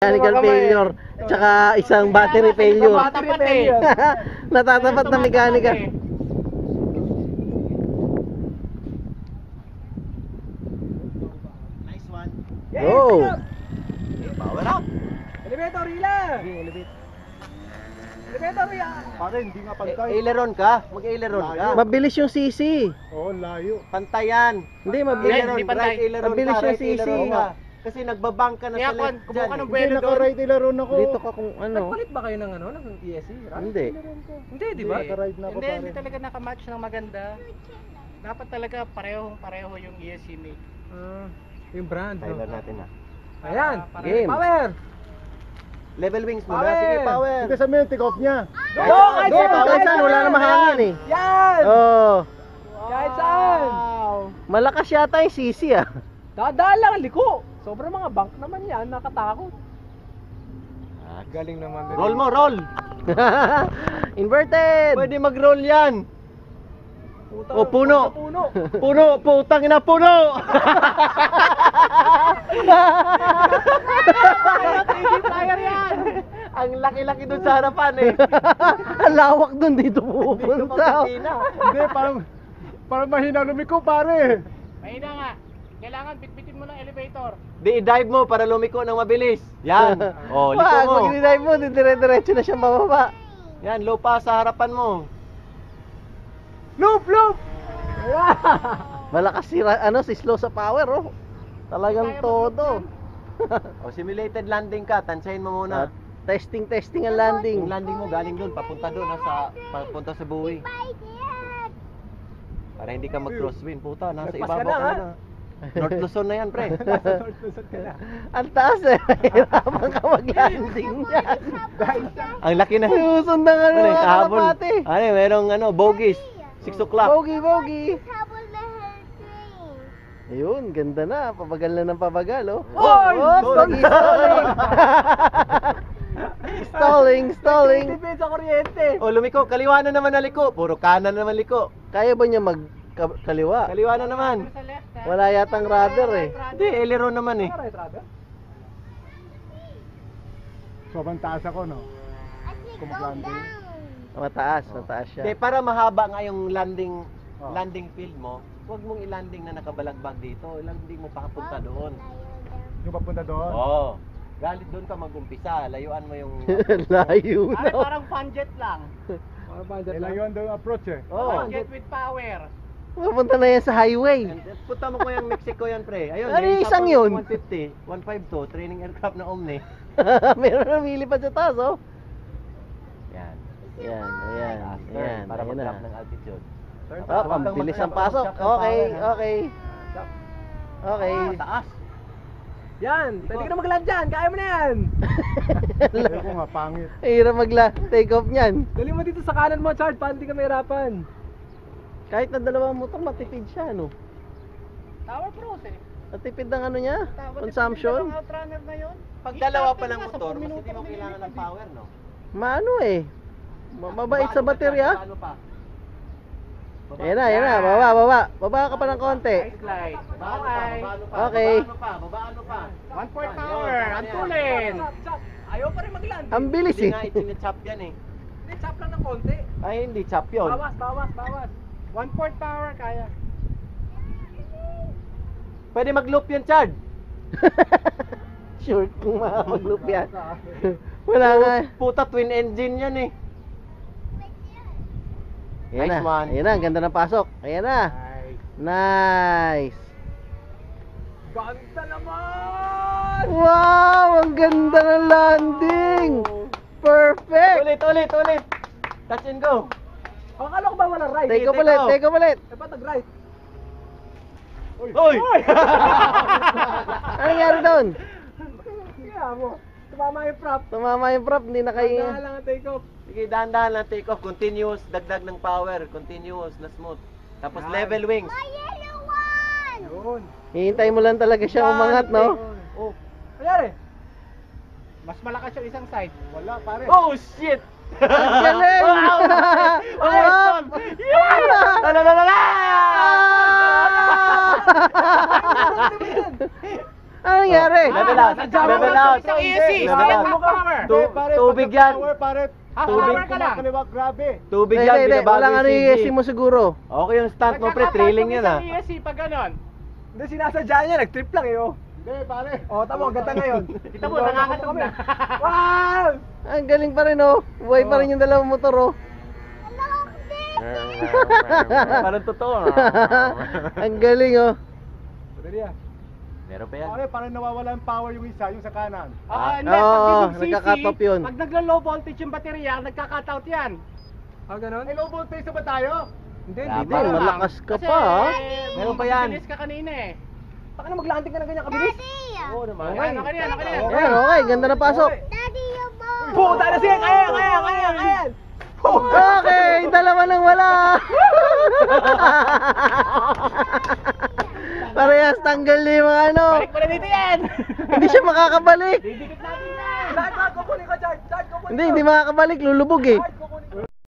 Mechanical failure, tsaka isang battery failure. Natatapat na mechanical. Nice one. Go! Power up. Elevator, hila! Elevator, hila! Pare, hindi nga pantay. Aileron ka? Mag-aileron ka? Mabilis yung CC. Oo, layo. Pantayan. Hindi, mabilis. Hindi pantay. Mabilis yung CC. Kasi nagbabang ka na sa left kumuha ka ng dyan. buwelo doon. Naka-right aileron ako. Dito ka kung ano. Nagpalit ba kayo ng ano, ng ESC? Hindi. Hindi, di ba? Naka-ride na ako pare. Hindi talaga nakamatch ng maganda. Dapat talaga pareho yung ESC mate. Yung brand, Tyler no? natin ha. Ayan, Game. power! Level wings muna. Power! Sige, power. Hindi sa may take off niya. Kahit Go, saan! kahit saan. Wala na mahangin eh. Yan! Oh. Kahit saan! Malakas yata yung CC ah. Dadaan lang ang liko. Sobrang mga bank naman yan, nakatakot. Galing naman. Roll mo, roll. Inverted. Pwede mag-roll yan. O puno. Puno. Puno, putang ina puno. Flyer yan! Ang laki-laki doon sa harapan eh. Ang lawak doon dito pupunta. Hindi, parang mahina lumiko pare. Mahina nga. Kailangan bitbitin mo ng elevator. Di i-dive mo para lumiko ng mabilis. Yan. Oh, liko Wag, mo. pag i-dive mo, dire-diretso na siya mababa. Yan, lupa sa harapan mo. Loop! Loop! Malakas si slow sa power oh. Talagang todo. O simulated landing ka, tansahin mo muna. Testing ang landing. Yung landing mo galing doon, papunta doon papunta sa buoy. Para hindi ka mag-crosswind, puta, nasa Nagpas ibabaw ka na, ka na. North Luzon na yan, pre. Lusot ka na. Ang taas eh. Hirapan ka mag-landing yan. Ang laki na. Sinusundan ka na mga kalapate. Ano, merong bogies. 6 o'clock. Bogey. Ayun, ganda na. Pabagal na ng pabagal, oh. Oy! Stalling. Tipid sa kuryente. Oh, lumiko. Kaliwa na naman na liko. Puro kanan naman liko. Kaya ba niya kaliwa? Kaliwa na naman. Sa left ha. Wala yatang rudder eh. Hindi, aileron naman eh. Right, Rada? Sobrang taas ako, no? Kumaglanding. Mataas siya. Hindi, para mahaba nga yung landing field mo, huwag mong i-landing na nakabalagbag dito. I-landing mo papunta doon. Yung papunta doon. Oo. Galit doon ka mag-umpisa. Layuan mo yung... Layo Ay, parang fun jet lang. Parang budget Kailangan yun daw approach eh. Oo. Fun jet with power. Pupunta na yan sa highway. Punta mo ko yung Mexico yan, pre. Ayun, Ano yung isang isa yun? pang 150, 152, training aircraft na Omni. Meron na lumilipad sa taas, oh. Yan. Para Ayan mag-drop na. ng altitude. Oh, ang bilis ang pasok. Okay. Taas. Yan, pwede ka na mag-land dyan, kaya mo na yan. Kaya ko nga, pangit. Hirap take off niyan. Dali mo dito sa kanan mo, Chard, para hindi ka mahirapan. Kahit na dalawang motor, matipid siya, no? Tower pros eh. Matipid ng ano niya? Tower Consumption? Outrunner na yun. Pag dalawa pa lang motor, mas hindi mo kailangan ng power, no? Maano eh. Mabait sa baterya. Ano pa? Ayan na. Baba. Baba ka pa ng konti. Nice glide. Okay. Babaan mo pa. 1/4 power. Antulin. Chop. Ayaw pa rin mag-land. Ang bilis eh. Hindi nga chop yan eh. Hindi, chop lang ng konti. Ay, hindi chop yun. Bawas. 1/4 power kaya. Pwede mag-loop yan, Chad. Sure kung mag-loop yan. Wala nga. Puta, twin engine yan eh. Ayan Nice na. one. Ayan na, ang ganda ng pasok. Ayan na. Nice. Ganda naman! Wow, ang ganda ng landing. Perfect. Ulit. Touch and go. Akala ko ba walang right? Take off ulit. Eh, ba't nag-right? Uy! Ano nangyari doon? Kaya mo, tumama yung prop. Tumama yung prop, hindi na kayo. Dahan lang ang take off. Sige, dahan-dahan lang take off. Continuous, dagdag ng power. Continuous na smooth. Tapos level wings. Yun. Hihintay mo lang talaga siya umangat, no? Oh. Kanyari? Mas malakas yung isang side. Wala pare. Oh, shit! Ang galing! Wow! Ano nangyari? Level out. Level out. Isang ESC. Level Step out. up power. Tubig yan. Power, pare. Half Tubig. power ka lang. Kaliwa, grabe. Tubig Hindi, yan, hindi, binabago walang ano yung yung ESC CG. mo siguro. Okay yung stunt mo, pre. Thrilling yan, ah. Isang ESC pag ganon. Hindi, sinasadya niya. Nag-trip lang, eh, oh. Hindi, pare. Oh, tamo, ang ganda ngayon. Kita mo, nangangatog na. Wow! Ang galing pa rin oh. Buhay pa rin yung dalawang motor oh. Parang totoo. Ang galing oh. Dali ah. Meron pa yan. Pare, parang nawawala yung power yung isa, yung sa kanan. Hindi. Oo, Pag yung nagka-cut off yun. Pag naglo-low voltage yung baterya, nagka-cut out yan. Ah, ganun? May low voltage na ba tayo? Hindi, Hindi, pa. malakas ka Kasi, pa ah. Meron pa yan. mabilis ka kanina eh. Baka na maglanding ka na ganyan kabilis. Oo naman. Okay, okay yan, okay yan. Ayan, okay, ganda na pasok. Puta na siya! Kaya! Okay, dalawa nang wala. Parehas tanggal na yung mga ano. Balik mo na dito yan! Hindi siya makakabalik. Didikit natin yan! Charge ko, kunin ko, charge! Charge ko, kunin ko! Hindi makakabalik, lulubog eh. Charge ko!